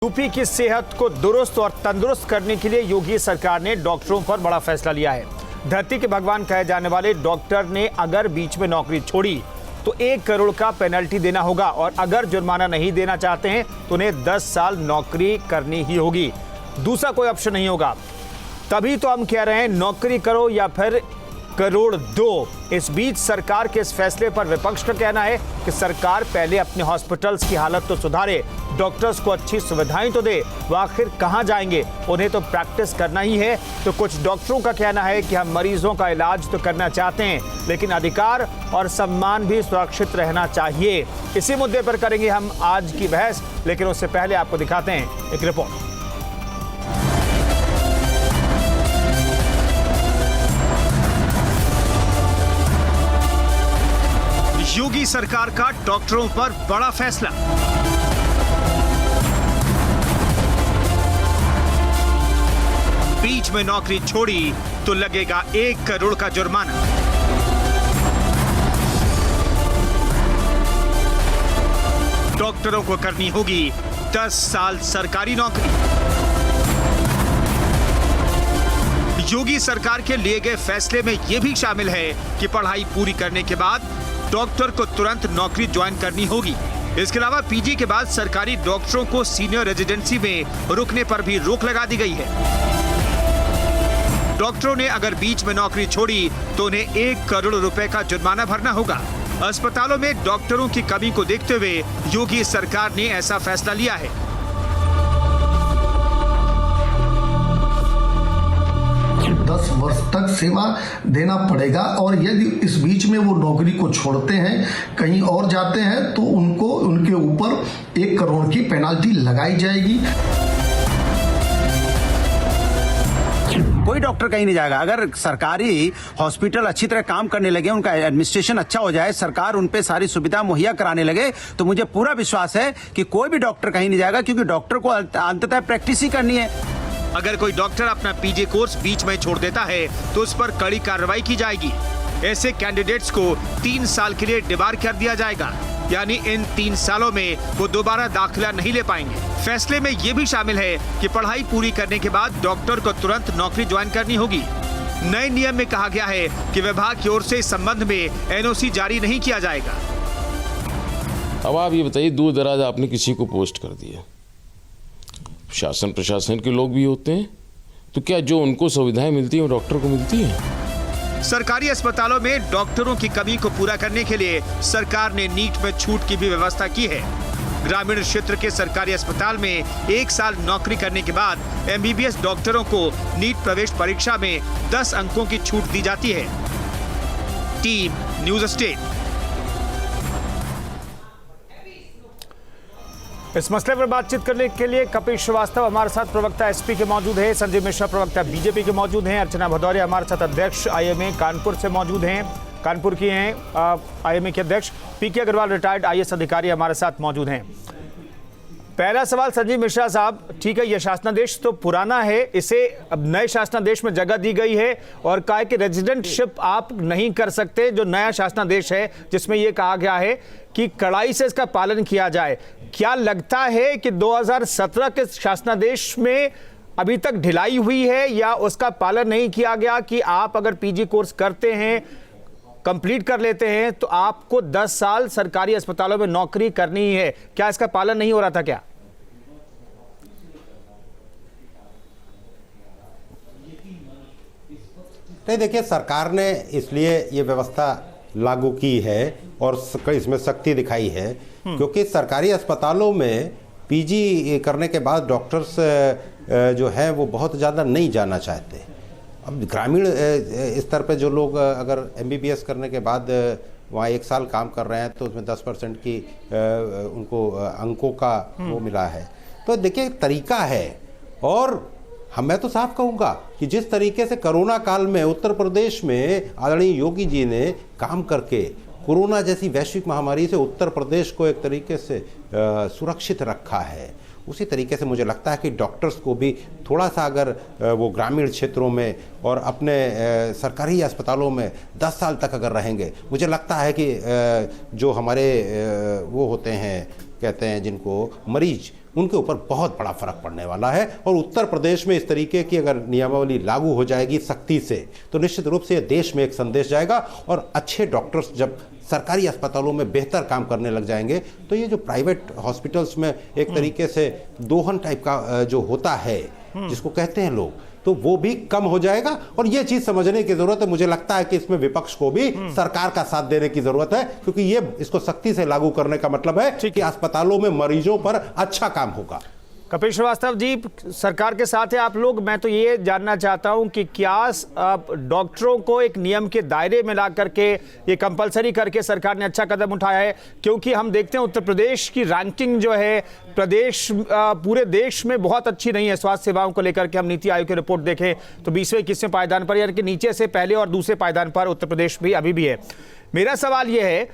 UP की सेहत को दुरुस्त और तंदुरुस्त करने के लिए योगी सरकार ने डॉक्टरों पर बड़ा फैसला लिया है। धरती के भगवान कहे जाने वाले डॉक्टर ने अगर बीच में नौकरी छोड़ी तो 1 करोड़ का पेनल्टी देना होगा और अगर जुर्माना नहीं देना चाहते हैं तो उन्हें 10 साल नौकरी करनी ही होगी। दूसरा कोई ऑप्शन नहीं होगा। तभी तो हम कह रहे हैं नौकरी करो या फिर करोड़ दो। इस बीच सरकार के इस फैसले पर विपक्ष का कहना है कि सरकार पहले अपने हॉस्पिटल्स की हालत तो सुधारे, डॉक्टर्स को अच्छी सुविधाएं तो दे। वो आखिर कहां जाएंगे? उन्हें तो प्रैक्टिस करना ही है। तो कुछ डॉक्टरों का कहना है कि हम मरीजों का इलाज तो करना चाहते हैं, लेकिन अधिकार और सम्मान भी सुरक्षित रहना चाहिए। इसी मुद्दे पर करेंगे हम आज की बहस, लेकिन उससे पहले आपको दिखाते हैं एक रिपोर्ट। योगी सरकार का डॉक्टरों पर बड़ा फैसला। बीच में नौकरी छोड़ी तो लगेगा 1 करोड़ का जुर्माना। डॉक्टरों को करनी होगी 10 साल सरकारी नौकरी। योगी सरकार के लिए गए फैसले में यह भी शामिल है कि पढ़ाई पूरी करने के बाद डॉक्टर को तुरंत नौकरी ज्वाइन करनी होगी। इसके अलावा पीजी के बाद सरकारी डॉक्टरों को सीनियर रेजिडेंसी में रुकने पर भी रोक लगा दी गई है। डॉक्टरों ने अगर बीच में नौकरी छोड़ी तो उन्हें 1 करोड़ रुपए का जुर्माना भरना होगा। अस्पतालों में डॉक्टरों की कमी को देखते हुए योगी सरकार ने ऐसा फैसला लिया है। 10 वर्ष तक सेवा देना पड़ेगा और यदि इस बीच में वो नौकरी को छोड़ते हैं, कहीं और जाते हैं, तो उनको उनके ऊपर 1 करोड़ की पेनाल्टी लगाई जाएगी। कोई डॉक्टर कहीं नहीं जाएगा। अगर सरकारी हॉस्पिटल अच्छी तरह काम करने लगे, उनका एडमिनिस्ट्रेशन अच्छा हो जाए, सरकार उन पे सारी सुविधा मुहैया कराने लगे, तो मुझे पूरा विश्वास है कि कोई भी डॉक्टर कहीं नहीं जाएगा, क्योंकि डॉक्टर को अंततः प्रैक्टिस ही करनी है। अगर कोई डॉक्टर अपना पीजी कोर्स बीच में छोड़ देता है तो उस पर कड़ी कार्रवाई की जाएगी। ऐसे कैंडिडेट्स को 3 साल के लिए डिबार कर दिया जाएगा, यानी इन 3 सालों में वो दोबारा दाखिला नहीं ले पाएंगे। फैसले में ये भी शामिल है कि पढ़ाई पूरी करने के बाद डॉक्टर को तुरंत नौकरी ज्वाइन करनी होगी। नए नियम में कहा गया है कि विभाग की ओर से इस संबंध में एनओसी जारी नहीं किया जाएगा। अब आप ये बताइए, दूर दराज आपने किसी को पोस्ट कर दिया, शासन प्रशासन के लोग भी होते हैं, तो क्या जो उनको सुविधाएं मिलती हैं वो डॉक्टर को मिलती हैं? सरकारी अस्पतालों में डॉक्टरों की कमी को पूरा करने के लिए सरकार ने नीट में छूट की भी व्यवस्था की है। ग्रामीण क्षेत्र के सरकारी अस्पताल में 1 साल नौकरी करने के बाद एमबीबीएस डॉक्टरों को नीट प्रवेश परीक्षा में 10 अंकों की छूट दी जाती है। Team news state. इस मसले पर बातचीत करने के लिए कपिल श्रीवास्तव हमारे साथ प्रवक्ता एसपी के मौजूद हैं, संजय मिश्रा प्रवक्ता बीजेपी के मौजूद हैं, अर्चना भदौरिया हमारे साथ अध्यक्ष आईएमए कानपुर से मौजूद हैं, कानपुर की हैं आईएमए के अध्यक्ष पीके अग्रवाल रिटायर्ड आईएएस अधिकारी हमारे साथ मौजूद हैं। पहला सवाल संजय मिश्रा साहब, ठीक है, यह शासनादेश तो पुराना है, इसे अब नए शासनादेश में जगह दी गई है और कहा कि रेजिडेंटशिप आप नहीं कर सकते। जो नया शासनादेश है जिसमें यह कहा गया है कि कड़ाई से इसका पालन किया जाए। क्या लगता है कि 2017 के शासनादेश में अभी तक ढिलाई हुई है या उसका पालन नहीं किया गया कि आप अगर पीजी कोर्स करते हैं, कंप्लीट कर लेते हैं, तो आपको 10 साल सरकारी अस्पतालों में नौकरी करनी ही है? क्या इसका पालन नहीं हो रहा था क्या? नहीं, देखिए, सरकार ने इसलिए ये व्यवस्था लागू की है और इसमें सख्ती दिखाई है क्योंकि सरकारी अस्पतालों में पीजी करने के बाद डॉक्टर्स जो है वो बहुत ज़्यादा नहीं जाना चाहते। अब ग्रामीण स्तर पे जो लोग अगर एमबीबीएस करने के बाद वहाँ 1 साल काम कर रहे हैं तो उसमें 10% की उनको अंकों का वो मिला है। तो देखिए, तरीका है। और मैं तो साफ कहूँगा कि जिस तरीके से कोरोना काल में उत्तर प्रदेश में आदरणीय योगी जी ने काम करके कोरोना जैसी वैश्विक महामारी से उत्तर प्रदेश को एक तरीके से सुरक्षित रखा है, उसी तरीके से मुझे लगता है कि डॉक्टर्स को भी थोड़ा सा अगर वो ग्रामीण क्षेत्रों में और अपने सरकारी अस्पतालों में 10 साल तक अगर रहेंगे, मुझे लगता है कि जो हमारे वो होते हैं, कहते हैं जिनको मरीज, उनके ऊपर बहुत बड़ा फर्क पड़ने वाला है। और उत्तर प्रदेश में इस तरीके की अगर नियमावली लागू हो जाएगी सख्ती से, तो निश्चित रूप से देश में एक संदेश जाएगा। और अच्छे डॉक्टर्स जब सरकारी अस्पतालों में बेहतर काम करने लग जाएंगे, तो ये जो प्राइवेट हॉस्पिटल्स में एक तरीके से दोहन टाइप का जो होता है, जिसको कहते हैं लोग, तो वो भी कम हो जाएगा। और ये चीज समझने की जरूरत है। मुझे लगता है कि इसमें विपक्ष को भी सरकार का साथ देने की जरूरत है, क्योंकि ये इसको सख्ती से लागू करने का मतलब है कि अस्पतालों में मरीजों पर अच्छा काम होगा। कपिल श्रीवास्तव जी, सरकार के साथ है आप लोग। मैं तो ये जानना चाहता हूं कि क्या डॉक्टरों को एक नियम के दायरे में ला करके ये कंपलसरी करके सरकार ने अच्छा कदम उठाया है? क्योंकि हम देखते हैं उत्तर प्रदेश की रैंकिंग जो है प्रदेश पूरे देश में बहुत अच्छी नहीं है स्वास्थ्य सेवाओं को लेकर के। हम नीति आयोग की रिपोर्ट देखें तो 20वें 21वें पायदान पर, यानी कि नीचे से पहले और दूसरे पायदान पर उत्तर प्रदेश भी अभी भी है। मेरा सवाल यह है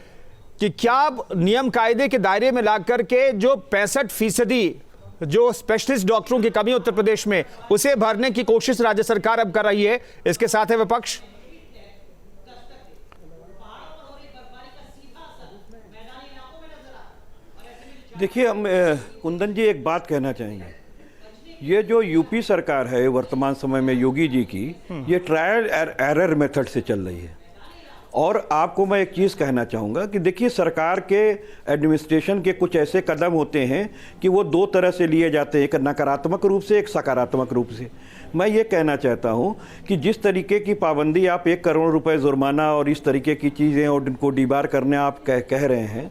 कि क्या नियम कायदे के दायरे में ला करके जो 65% जो स्पेशलिस्ट डॉक्टरों की कमी उत्तर प्रदेश में, उसे भरने की कोशिश राज्य सरकार अब कर रही है, इसके साथ है विपक्ष? देखिए, हम कुंदन जी एक बात कहना चाहेंगे। ये जो यूपी सरकार है वर्तमान समय में योगी जी की, ये ट्रायल एरर मेथड से चल रही है। और आपको मैं एक चीज़ कहना चाहूँगा कि देखिए, सरकार के एडमिनिस्ट्रेशन के कुछ ऐसे कदम होते हैं कि वो दो तरह से लिए जाते हैं, एक नकारात्मक रूप से, एक सकारात्मक रूप से। मैं ये कहना चाहता हूँ कि जिस तरीके की पाबंदी आप 1 करोड़ रुपए जुर्माना और इस तरीके की चीज़ें और उनको डीबार करने आप कह रहे हैं,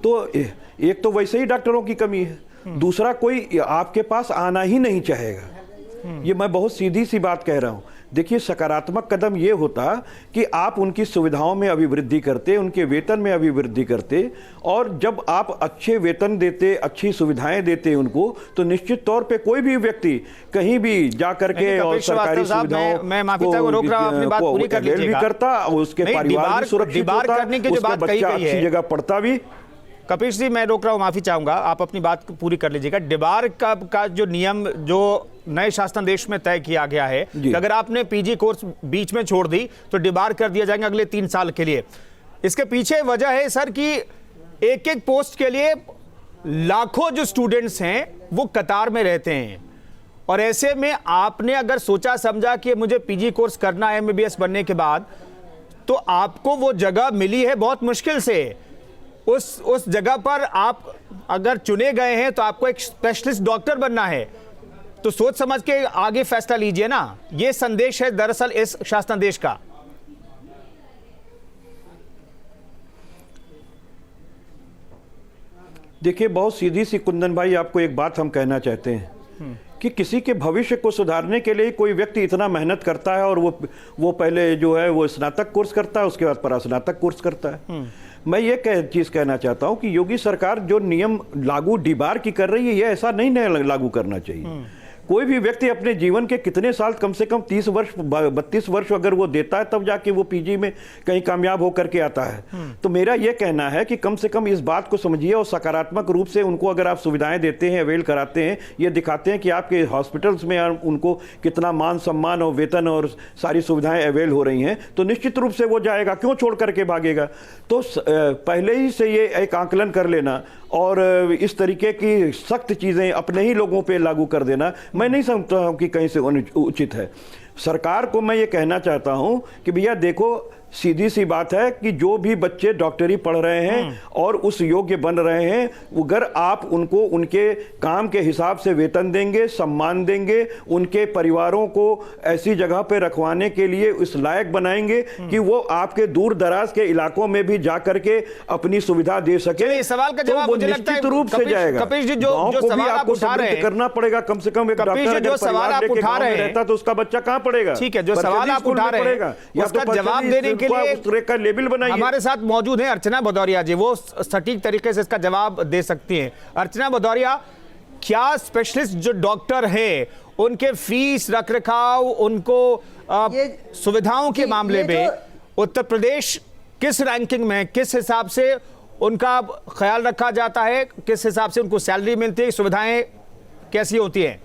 तो एक तो वैसे ही डॉक्टरों की कमी है, दूसरा कोई आपके पास आना ही नहीं चाहेगा। ये मैं बहुत सीधी सी बात कह रहा हूँ। देखिए, सकारात्मक कदम ये होता कि आप उनकी सुविधाओं में अभिवृद्धि करते, उनके वेतन में अभिवृद्धि करते, और जब आप अच्छे वेतन देते, अच्छी सुविधाएं देते उनको, तो निश्चित तौर पे कोई भी व्यक्ति कहीं भी जा करके और सरकारी सुविधाओं मैं माफी चाहूंगा, रोक रहा हूं, अपनी बात पूरी कर लीजिएगा। भी करता, उसके परिवार भी सुरक्षित होता, उसका बच्चा अच्छी जगह पढ़ता भी। कपिल जी, मैं रोक रहा हूं, माफी चाहूंगा, आप अपनी बात पूरी कर लीजिएगा। डिबार का जो नियम जो नए शासनादेश में तय किया गया है कि अगर आपने पीजी कोर्स बीच में छोड़ दी तो डिबार कर दिया जाएगा अगले 3 साल के लिए। इसके पीछे वजह है सर कि एक एक पोस्ट के लिए लाखों जो स्टूडेंट्स हैं वो कतार में रहते हैं, और ऐसे में आपने अगर सोचा समझा कि मुझे पीजी कोर्स करना है एमबीबीएस बनने के बाद, तो आपको वो जगह मिली है बहुत मुश्किल से। उस जगह पर आप अगर चुने गए हैं तो आपको एक स्पेशलिस्ट डॉक्टर बनना है, तो सोच समझ के आगे फैसला लीजिए ना। यह संदेश है दरअसल इस शासनादेश का। देखिए, बहुत सीधी सी कुंदन भाई, आपको एक बात हम कहना चाहते हैं कि किसी के भविष्य को सुधारने के लिए कोई व्यक्ति इतना मेहनत करता है, और वो पहले जो है वो स्नातक कोर्स करता है, उसके बाद परास्नातक कोर्स करता है। मैं ये चीज़ कहना चाहता हूं कि योगी सरकार जो नियम लागू डीबार की कर रही है, ये ऐसा नहीं लागू करना चाहिए। कोई भी व्यक्ति अपने जीवन के कितने साल, कम से कम 30 वर्ष 32 वर्ष अगर वो देता है, तब जाके वो पीजी में कहीं कामयाब होकर के आता है। तो मेरा ये कहना है कि कम से कम इस बात को समझिए और सकारात्मक रूप से उनको अगर आप सुविधाएं देते हैं, अवेल कराते हैं, ये दिखाते हैं कि आपके हॉस्पिटल्स में उनको कितना मान सम्मान और वेतन और सारी सुविधाएं अवेल हो रही हैं, तो निश्चित रूप से वो जाएगा, क्यों छोड़ करके भागेगा। तो पहले ही से ये एक आंकलन कर लेना और इस तरीके की सख्त चीज़ें अपने ही लोगों पे लागू कर देना, मैं नहीं समझता हूं कि कहीं से उचित है। सरकार को मैं ये कहना चाहता हूं कि भैया देखो, सीधी सी बात है कि जो भी बच्चे डॉक्टरी पढ़ रहे हैं और उस योग्य बन रहे हैं, अगर आप उनको उनके काम के हिसाब से वेतन देंगे, सम्मान देंगे, उनके परिवारों को ऐसी जगह पे रखवाने के लिए इस लायक बनाएंगे कि वो आपके दूर दराज के इलाकों में भी जा करके अपनी सुविधा दे सके, सवाल का जवाब मुझे लगता है रूप से जाएगा। कपिल जी, जो सवाल आप उठा रहे हैं करना पड़ेगा, कम से कम एक डॉक्टर जो सवाल आप उठा रहे हैं, तो उसका बच्चा कहां पढ़ेगा? ठीक है, जो सवाल आप उठा रहे हैं उसका जवाब देने के लिए का लेबल बनाइए। हमारे साथ मौजूद हैं अर्चना भदौरिया जी, वो सटीक तरीके से इसका जवाब दे सकती हैं। अर्चना भदौरिया, क्या स्पेशलिस्ट जो डॉक्टर हैं उनके फीस, रखरखाव, उनको सुविधाओं के मामले में उत्तर प्रदेश किस रैंकिंग में, किस हिसाब से उनका ख्याल रखा जाता है, किस हिसाब से उनको सैलरी मिलती है, सुविधाएं कैसी होती हैं?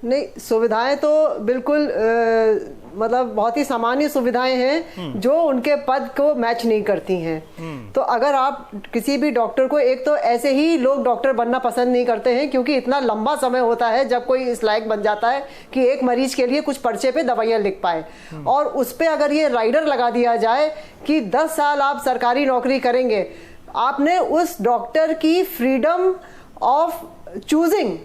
नहीं, सुविधाएं तो बिल्कुल मतलब बहुत ही सामान्य सुविधाएं हैं जो उनके पद को मैच नहीं करती हैं। तो अगर आप किसी भी डॉक्टर को, एक तो ऐसे ही लोग डॉक्टर बनना पसंद नहीं करते हैं क्योंकि इतना लंबा समय होता है जब कोई इस लायक बन जाता है कि एक मरीज के लिए कुछ पर्चे पे दवाइयां लिख पाए, और उस पे अगर ये राइडर लगा दिया जाए कि 10 साल आप सरकारी नौकरी करेंगे, आपने उस डॉक्टर की freedom of choosing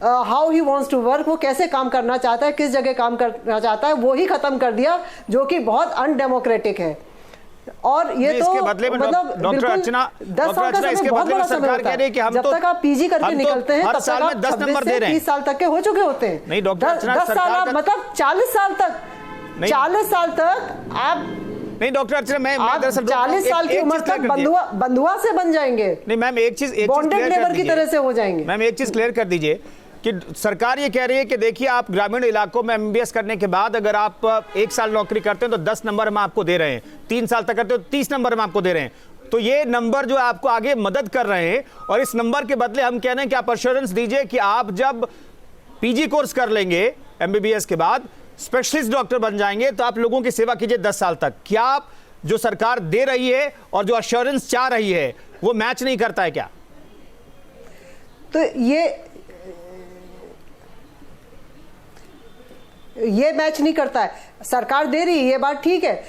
how he wants to work, वो कैसे काम करना चाहता है, किस जगह काम करना चाहता है, वो ही खत्म कर दिया, जो कि बहुत अनडेमोक्रेटिक है। और ये तो इसके बदले में डॉक्टर अर्चना, 10 साल का समय बहुत बड़ा समय होता है। जब तक आप पीजी करके निकलते हैं, हर तब साल तक में आप 10 नंबर दे रहे हैं, 30 साल तक के हो चुके होते हैं। नहीं डॉक्टर अर्चना, 10 साल आप मतलब 40 साल तक, 40 साल तक आप, नहीं डॉक्टर अर्चना, मैं दरअसल 40 साल की उम्र तक बंधुआ से बन जाएंगे। नहीं मैम, एक चीज बॉन्डेड लेबर की तरह से हो जाएंगे। मैम एक चीज क्लियर कर दीजिए कि सरकार ये कह रही है कि देखिए, आप ग्रामीण इलाकों में एमबीबीएस करने के बाद अगर आप 1 साल नौकरी करते हैं तो 10 नंबर हम आपको दे रहे हैं, 3 साल तक करते हो तो 30 नंबर हम आपको दे रहे हैं। तो ये नंबर जो आपको आगे मदद कर रहे हैं, और इस नंबर के बदले हम कह रहे हैं कि आप अश्योरेंस दीजिए कि आप जब पीजी कोर्स कर लेंगे एमबीबीएस के बाद, स्पेशलिस्ट डॉक्टर बन जाएंगे, तो आप लोगों की सेवा कीजिए 10 साल तक। क्या आप जो सरकार दे रही है और जो अश्योरेंस चाह रही है वो मैच नहीं करता है क्या? तो ये मैच नहीं करता है। सरकार दे रही है, ये बात ठीक है।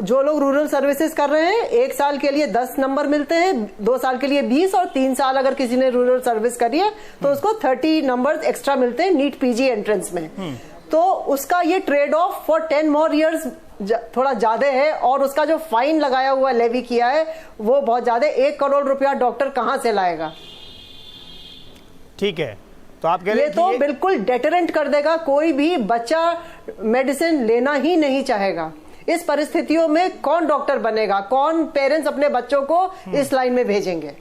जो लोग रूरल सर्विसेज कर रहे हैं, 1 साल के लिए 10 नंबर मिलते हैं, 2 साल के लिए 20, और 3 साल अगर किसी ने रूरल सर्विस करी है तो उसको 30 नंबर एक्स्ट्रा मिलते हैं नीट पीजी एंट्रेंस में। तो उसका ये trade off for 10 more years थोड़ा ज्यादा है, और उसका जो फाइन लगाया हुआ लेवी किया है वो बहुत ज्यादा। 1 करोड़ रुपया डॉक्टर कहां से लाएगा? ठीक है, तो आप कह रहे ये तो बिल्कुल डेटरेंट कर देगा, कोई भी बच्चा मेडिसिन लेना ही नहीं चाहेगा। इस परिस्थितियों में कौन डॉक्टर बनेगा? कौन पेरेंट्स अपने बच्चों को इस लाइन में भेजेंगे?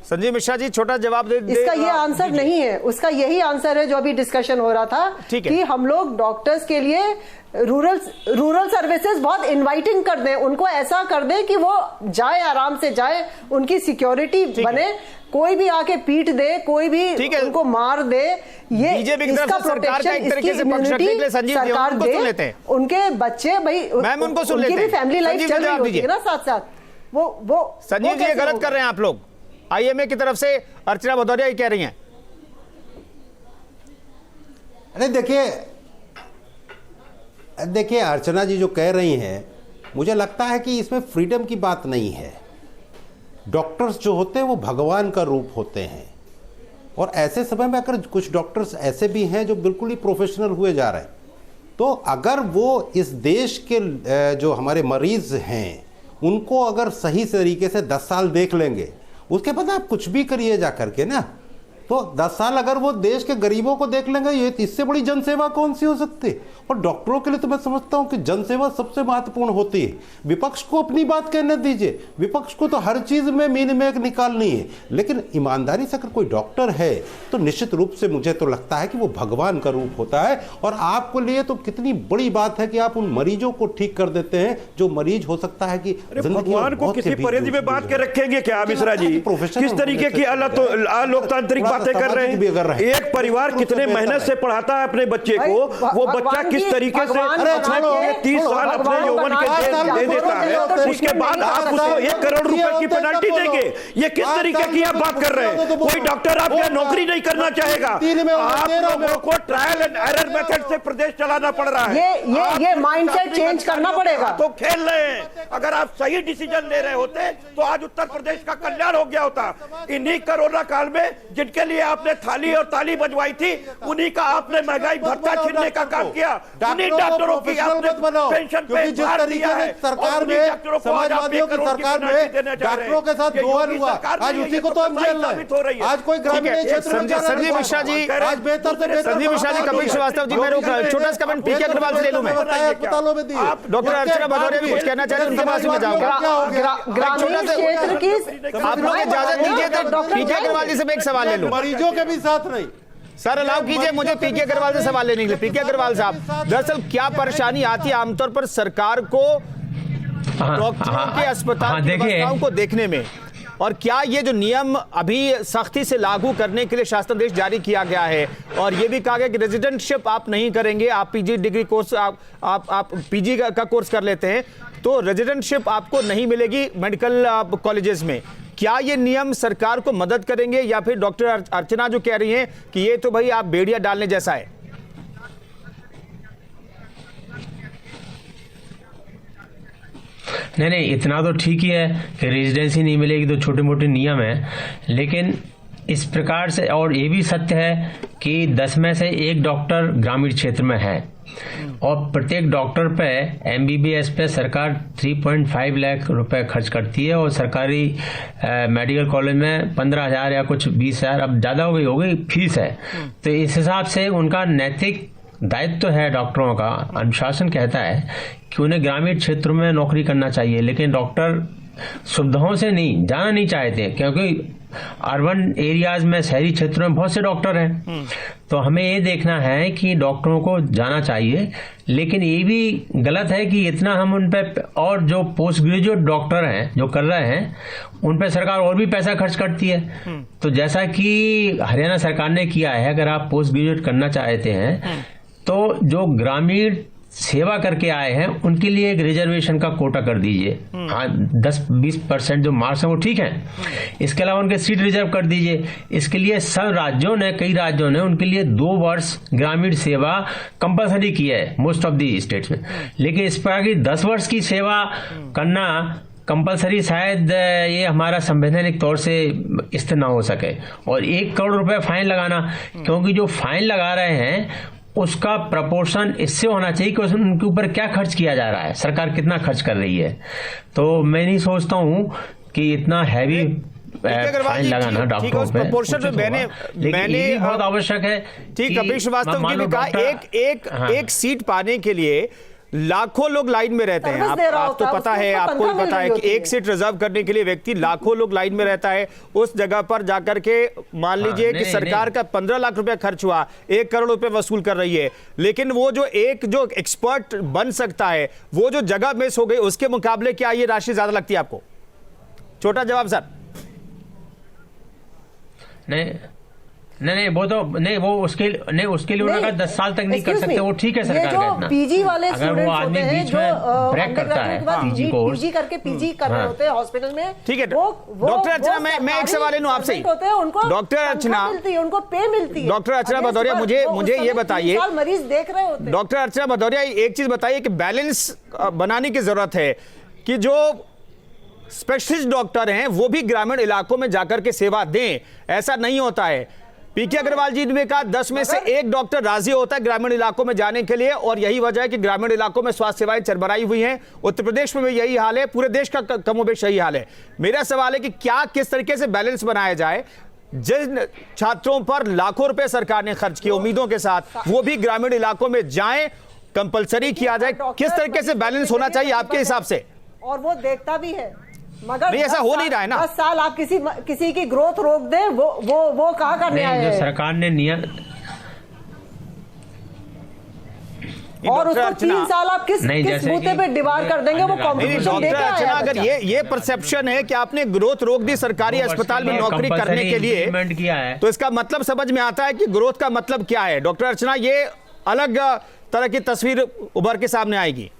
संजीव मिश्रा जी, छोटा जवाब दे। इसका ये आंसर नहीं है, उसका यही आंसर है जो अभी डिस्कशन हो रहा था कि हम लोग डॉक्टर्स के लिए रूरल सर्विसेज बहुत इनवाइटिंग कर दें, उनको ऐसा कर दें कि वो जाए, आराम से जाए, उनकी सिक्योरिटी बने, कोई भी आके पीट दे, कोई भी उनको मार दे, ये बीजेपी की तरफ से सरकार का एक तरीके से पक्ष रखने के लिए संजीव जी उनको सुन लेते हैं। उनके बच्चे भाई, मैम उनको सुन लेते हैं, उनकी भी फैमिली लाइफ चल रही होती है ना साथ साथ। वो संजीव जी ये गलत कर रहे हैं आप लोग। आईएमए की तरफ से अर्चना भदौरिया ही कह रही हैं। अरे देखिए अर्चना जी जो कह रही हैं, मुझे लगता है कि इसमें फ्रीडम की बात नहीं है। डॉक्टर्स जो होते हैं वो भगवान का रूप होते हैं, और ऐसे समय में अगर कुछ डॉक्टर्स ऐसे भी हैं जो बिल्कुल ही प्रोफेशनल हुए जा रहे हैं, तो अगर वो इस देश के जो हमारे मरीज हैं उनको अगर सही तरीके से 10 साल देख लेंगे, उसके बाद आप कुछ भी करिए जा करके ना, तो 10 साल अगर वो देश के गरीबों को देख लेंगे, ये इससे बड़ी जनसेवा कौन सी हो सकती है? और डॉक्टरों के लिए तो मैं समझता हूं कि जनसेवा सबसे महत्वपूर्ण होती है। विपक्ष को अपनी बात कहने दीजिए, विपक्ष को तो हर चीज में मीन में निकालनी है, लेकिन ईमानदारी से अगर कोई डॉक्टर है तो निश्चित रूप से मुझे तो लगता है कि वो भगवान का रूप होता है। और आपको लिए तो कितनी बड़ी बात है कि आप उन मरीजों को ठीक कर देते हैं, जो मरीज हो सकता है कि भगवान को किसी परिधि में बात के रखेंगे क्या मिश्रा जी? किस तरीके की अलोकतांत्रिक बातें कर रहे हैं? एक परिवार कितने मेहनत से पढ़ाता है अपने बच्चे को, वो बच्चा किस तरीके से 30 साल अपने यौवन के दे देता है, उसके बाद आप उसको 1 करोड़ रुपए की पेनल्टी देंगे? ये किस तरीके की आप बात कर रहे हैं? कोई डॉक्टर आपके नौकरी नहीं करना चाहेगा। आप लोगों को ट्रायल एंड एरर मेथड से प्रदेश चलाना पड़ रहा है। ये माइंडसेट चेंज करना पड़ेगा। तो खेल रहे हैं। अगर आप सही डिसीजन ले रहे होते तो आज उत्तर प्रदेश का कल्याण हो गया होता। इन्हीं कोरोना काल में जिनके लिए आपने थाली और ताली बजवाई थी, उन्हीं का आपने महंगाई भत्ता छीनने का काम किया, उन्हीं डॉक्टरों की आपने पेंशन पे भार दिया है। सरकार में समाजवादियों की सरकार में डॉक्टरों के साथ दोहन हुआ, आज उसी को तो हम झेल रहे हैं। आज कोई ग्रामीण क्षेत्र में संजीव मिश्रा जी, आज बेहतर से बेहतर संजीव मिश्रा जी, कपिल श्रीवास्तव जी, मैं छोटा सा कमेंट पीके अग्रवाल से ले लूं। मैं अस्पतालों में दिए। डॉक्टर अर्चना भदौरिया भी कुछ कहना चाह रहे हैं, उनके पास में जाऊंगा। ग्रामीण क्षेत्र की आप लोग इजाजत दीजिए तो पीके अग्रवाल जी से मैं एक सवाल ले लूं। मरीजों के भी साथ नहीं सर, अलाउ कीजिए मुझे पीके अग्रवाल से सवाल लेने के लिए। पीके अग्रवाल साहब, दरअसल क्या परेशानी आती है आमतौर पर सरकार को डॉक्टरों के अस्पताल की व्यवस्थाओं को देखने में, और क्या ये जो नियम अभी सख्ती से लागू करने के लिए शासनादेश जारी किया गया है और ये भी कहा गया कि रेजिडेंटशिप आप नहीं करेंगे, आप पीजी डिग्री कोर्स आप पीजी का कोर्स कर लेते हैं तो रेजिडेंटशिप आपको नहीं मिलेगी मेडिकल कॉलेजेस में। क्या ये नियम सरकार को मदद करेंगे या फिर डॉक्टर अर्चना जो कह रही हैं कि ये तो भाई आप बेड़िया डालने जैसा है? नहीं, इतना तो ठीक ही है कि रेजिडेंसी नहीं मिलेगी, तो छोटे मोटे नियम है, लेकिन इस प्रकार से और ये भी सत्य है कि 10 में से 1 डॉक्टर ग्रामीण क्षेत्र में है और प्रत्येक डॉक्टर पे MBBS पे सरकार 3.5 लाख रुपए खर्च करती है और सरकारी मेडिकल कॉलेज में 15,000 या कुछ 20,000, अब ज़्यादा हो गई फीस है। तो इस हिसाब से उनका नैतिक दायित्व है डॉक्टरों का, अनुशासन कहता है कि उन्हें ग्रामीण क्षेत्रों में नौकरी करना चाहिए, लेकिन डॉक्टर सुविधाओं से नहीं जाना नहीं चाहते क्योंकि अर्बन एरियाज में, शहरी क्षेत्रों में बहुत से डॉक्टर हैं। तो हमें ये देखना है कि डॉक्टरों को जाना चाहिए, लेकिन ये भी गलत है कि इतना हम उन पे, और जो पोस्ट ग्रेजुएट डॉक्टर हैं जो कर रहे हैं उन पे सरकार और भी पैसा खर्च करती है। तो जैसा कि हरियाणा सरकार ने किया है, अगर आप पोस्ट ग्रेजुएट करना चाहते हैं तो जो ग्रामीण सेवा करके आए हैं उनके लिए एक रिजर्वेशन का कोटा कर दीजिए। हाँ, 10-20% जो मार्क्स हैं वो ठीक हैं, इसके अलावा उनके सीट रिजर्व कर दीजिए। इसके लिए सब राज्यों ने, कई राज्यों ने उनके लिए 2 वर्ष ग्रामीण सेवा कंपलसरी की है मोस्ट ऑफ दी स्टेट्स में, लेकिन इस प्रकार की 10 वर्ष की सेवा करना कंपलसरी शायद ये हमारा संवैधानिक तौर से स्थिर ना हो सके। और 1 करोड़ रुपए फाइन लगाना, क्योंकि जो फाइन लगा रहे हैं उसका प्रपोर्शन इससे होना चाहिए कि उनके ऊपर क्या खर्च किया जा रहा है, सरकार कितना खर्च कर रही है। तो मैं नहीं सोचता हूं कि इतना हैवी फाइन लगाना डॉक्टरों पे मैंने बहुत आवश्यक है। ठीक, कपिल श्रीवास्तव की भी कहा एक सीट पाने के लिए लाखों लोग लाइन में रहते हैं। आप तो पता है, आपको भी पता है कि एक सीट रिजर्व करने के लिए व्यक्ति लाखों लोग लाइन में रहता है। उस जगह पर जाकर के मान लीजिए कि सरकार का 15 लाख रुपया खर्च हुआ, 1 करोड़ रुपए वसूल कर रही है, लेकिन वो जो एक्सपर्ट बन सकता है वो जो जगह मिस हो गई, उसके मुकाबले क्या ये राशि ज्यादा लगती है आपको? छोटा जवाब सर। नहीं, वो तो नहीं, वो उसके लिए उन्होंने 10 साल तक नहीं कर सकते, वो ठीक है सरकार का इतना। पीजी वाले अगर वो आदमी बीच में ब्रेक करता है पीजी करके पीजी कर रहे होते हैं हॉस्पिटल में, ठीक है। डॉक्टर अर्चना, मैं एक सवाल लूं आपसे। डॉक्टर अर्चना, उनको पे मिलती है। डॉक्टर अर्चना भदौरिया, मुझे ये बताइए, मरीज देख रहे होते हैं। डॉक्टर अर्चना भदौरिया, एक चीज बताइए कि बैलेंस बनाने की जरूरत है कि जो स्पेशलिस्ट डॉक्टर हैं वो भी ग्रामीण इलाकों में जाकर के सेवा दें। ऐसा नहीं होता है। पीके अग्रवाल जी ने कहा 10 में से 1 डॉक्टर राजी होता है ग्रामीण इलाकों में जाने के लिए, और यही वजह है कि ग्रामीण इलाकों में स्वास्थ्य सेवाएं चरमराई हुई हैं। उत्तर प्रदेश में भी यही हाल है, पूरे देश का कमोबेश यही हाल है। मेरा सवाल है कि क्या, किस तरीके से बैलेंस बनाया जाए, जिन छात्रों पर लाखों रुपए सरकार ने खर्च किए उम्मीदों के साथ, वो भी ग्रामीण इलाकों में जाएं, कंपलसरी किया जाए। किस तरीके से बैलेंस होना चाहिए आपके हिसाब से? और वो देखता भी है, मगर नहीं, ऐसा हो नहीं रहा है ना। 10 साल आप किसी की ग्रोथ रोक दे, वो कहाँ करने आए हैं? सरकार ने नियम, और उसको 3 साल आप किस बूते पे डिवाइड कर देंगे, वो कॉम्पिटिशन देके आया है। अगर ये परसेप्शन है कि आपने ग्रोथ रोक दी सरकारी अस्पताल में नौकरी करने के लिए, तो इसका मतलब समझ में आता है कि ग्रोथ का मतलब क्या है। डॉक्टर अर्चना, ये अलग तरह की तस्वीर उभर के सामने आएगी।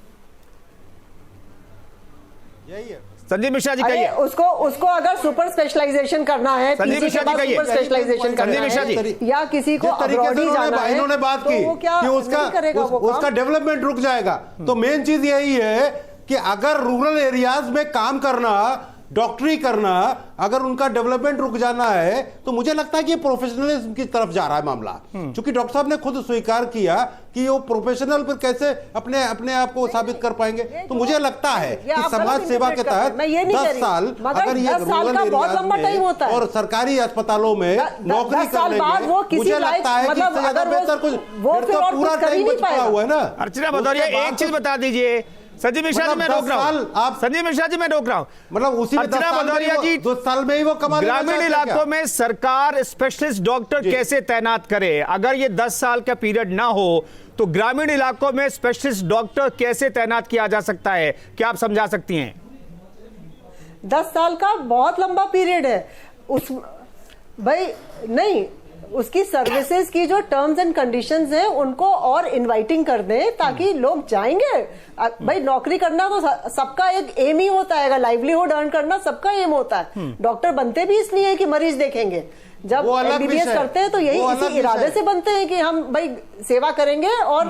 यही है संजीव मिश्रा जी कहिए। उसको अगर सुपर स्पेशलाइजेशन करना है, संजीव मिश्रा जी कहिए। सुपर स्पेशलाइजेशन करना है, या किसी को अब्रॉड जाना है, इन्होंने बात की कि उसका डेवलपमेंट रुक जाएगा। तो मेन चीज यही है कि अगर रूरल एरियाज में काम करना, डॉक्टरी करना, अगर उनका डेवलपमेंट रुक जाना है, तो मुझे लगता है कि प्रोफेशनलिज्म की तरफ जा रहा है मामला। क्योंकि डॉक्टर साहब ने खुद स्वीकार किया कि वो प्रोफेशनल पर कैसे अपने आप को साबित कर पाएंगे। तो मुझे लगता है कि समाज सेवा के तहत 10 साल अगर ये रूरल एरियाज में और सरकारी अस्पतालों में नौकरी करने में, मुझे लगता है कि इससे ज्यादा बेहतर कुछ, तो पूरा टाइम बच पड़ा हुआ है ना। अर्चना भदौरिया, एक चीज बता दीजिए। संजीव मिश्रा जी, मैं रोक रहा हूं। आप संजीव मिश्रा जी, मैं रोक रहा हूं। मतलब उसी अर्चना भदौरिया जी, 2 साल में ही वो कमा लेना चाहते हैं। ग्रामीण इलाकों में सरकार स्पेशलिस्ट डॉक्टर कैसे तैनात करे? अगर ये 10 साल का पीरियड ना हो तो ग्रामीण इलाकों में स्पेशलिस्ट डॉक्टर कैसे तैनात किया जा सकता है? क्या आप समझा सकती हैं? 10 साल का बहुत लंबा पीरियड है। उस भाई नहीं, उसकी सर्विसेज की जो टर्म्स एंड कंडीशंस हैं उनको और इनवाइटिंग कर दें ताकि लोग जाएंगे। भाई नौकरी करना तो सबका एक एम ही होता है, लाइवलीहुड अर्न करना सबका एम होता है। डॉक्टर बनते भी इसलिए है कि मरीज देखेंगे। जब एमबीबीएस करते हैं तो यही इसी इरादे से बनते हैं कि हम भाई सेवा करेंगे और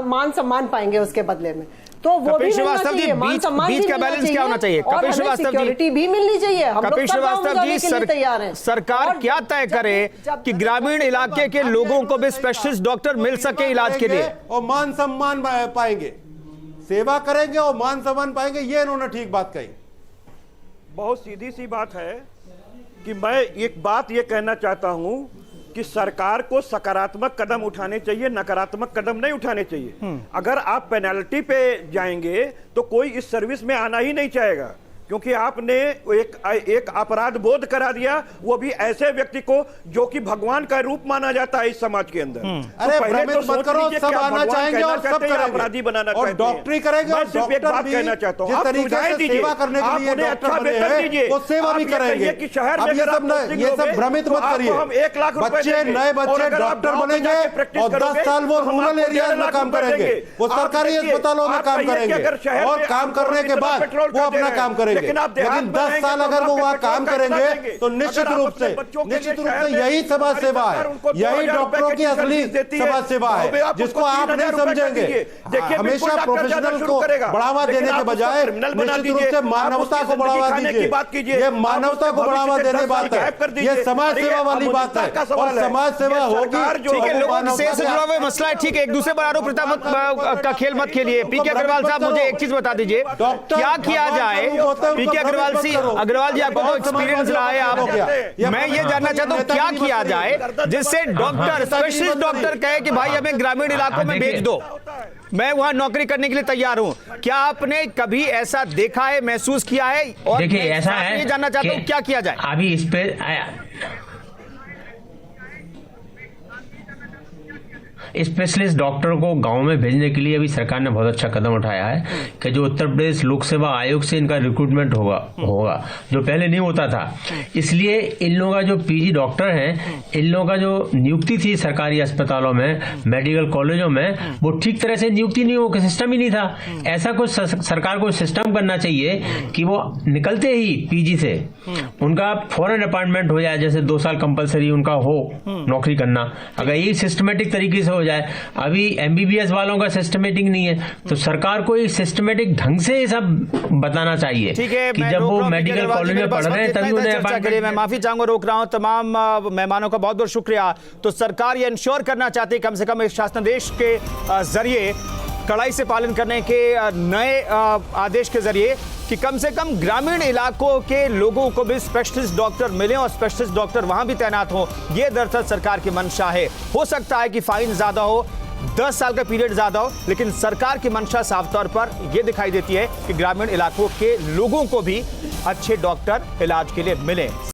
मान सम्मान पाएंगे उसके बदले में। तो वो भी मिलना चाहिए, मान सम्मान बीच का बैलेंस क्या होना चाहिए? और हमें सिक्योरिटी भी मिलनी चाहिए। हम लोग श्रीवास्तव जी, सरकार क्या तय करे कि ग्रामीण इलाके के लोगों को भी स्पेशलिस्ट डॉक्टर मिल सके इलाज के लिए, और मान सम्मान पाएंगे, सेवा करेंगे और मान सम्मान पाएंगे। ये इन्होंने ठीक बात कही। बहुत सीधी सी बात है कि मैं एक बात ये कहना चाहता हूं कि सरकार को सकारात्मक कदम उठाने चाहिए, नकारात्मक कदम नहीं उठाने चाहिए। अगर आप पेनल्टी पे जाएंगे तो कोई इस सर्विस में आना ही नहीं चाहेगा, क्योंकि आपने एक अपराध बोध करा दिया, वो भी ऐसे व्यक्ति को जो कि भगवान का रूप माना जाता है इस समाज के अंदर। अरे भ्रमित मत करो, सब आना चाहेंगे और सब करेंगे, अपराधी बनाना और डॉक्टरी करेंगे। और सिर्फ एक बात कहना चाहता हूं, जिस तरीके से सेवा करने के लिए डॉक्टर बने हैं वो सेवा भी करेंगे। ये सब भ्रमित मत करिए। बच्चे, नए बच्चे डॉक्टर बनेंगे और 10 साल वो रूरल एरिया में काम करेंगे, वो सरकारी अस्पतालों में काम करेंगे और काम करने के बाद वो अपना काम करेंगे। लेकिन 10 साल अगर वो वहां काम करेंगे तो निश्चित रूप से यही समाज सेवा है, यही डॉक्टरों की असली समाज सेवा है, जिसको आप नहीं समझेंगे। हमेशा प्रोफेशनल को बढ़ावा देने के बजाय निश्चित रूप से मानवता को बढ़ावा दीजिए। ये मानवता को बढ़ावा देने बात है, ये समाज सेवा वाली बात है, और समाज सेवा होगी। ठीक है, लोगों से जुड़ा हुआ मसला है। ठीक है, एक दूसरे पर आरोप प्रत्यारोप का खेल मत खेलिए। पीके अग्रवाल साहब, मुझे एक चीज बता दीजिए, क्या किया जाए? पीके अग्रवाल जी, आपको तो एक्सपीरियंस रहा है, आप, मैं ये जानना चाहता हूँ क्या किया जाए जिससे डॉक्टर, स्पेशलिस्ट डॉक्टर कहे कि भाई हमें ग्रामीण इलाकों में भेज दो, मैं वहां नौकरी करने के लिए तैयार हूं। क्या आपने कभी ऐसा देखा है, महसूस किया है? और देखिए, ऐसा है, ये जानना चाहता हूं क्या किया जाए अभी इस पे। स्पेशलिस्ट डॉक्टर को गांव में भेजने के लिए अभी सरकार ने बहुत अच्छा कदम उठाया है कि जो उत्तर प्रदेश लोक सेवा आयोग से इनका रिक्रूटमेंट होगा जो पहले नहीं होता था। इसलिए इन लोगों का जो पीजी डॉक्टर हैं, इन लोगों का जो नियुक्ति थी सरकारी अस्पतालों में, मेडिकल कॉलेजों में, वो ठीक तरह से नियुक्ति नहीं हो, सिस्टम ही नहीं था। ऐसा कुछ सरकार को सिस्टम करना चाहिए कि वो निकलते ही पीजी से उनका फॉरेन अपॉइंटमेंट हो जाए, जैसे 2 साल कंपलसरी उनका हो नौकरी करना। अगर ये सिस्टमेटिक तरीके से हो जाए, अभी एमबीबीएस वालों का सिस्टमेटिक नहीं है, तो सरकार को एक सिस्टमेटिक ढंग से ये सब बताना चाहिए। ठीक है, कि जब वो मेडिकल कॉलेज में पढ़ रहे हैं तभी उन्हें अपॉइंटमेंट। मैं माफी चाहूंगा, रोक रहा हूं। तमाम मेहमानों का बहुत बहुत शुक्रिया। तो सरकार ये इंश्योर करना चाहती है कम से कम इस शासनादेश के जरिए, कड़ाई से पालन करने के नए आदेश के जरिए, कि कम से कम ग्रामीण इलाकों के लोगों को भी स्पेशलिस्ट डॉक्टर मिले और स्पेशलिस्ट डॉक्टर वहां भी तैनात हो। यह दरअसल सरकार की मंशा है। हो सकता है कि फाइन ज्यादा हो, 10 साल का पीरियड ज्यादा हो, लेकिन सरकार की मंशा साफ तौर पर यह दिखाई देती है कि ग्रामीण इलाकों के लोगों को भी अच्छे डॉक्टर इलाज के लिए मिले।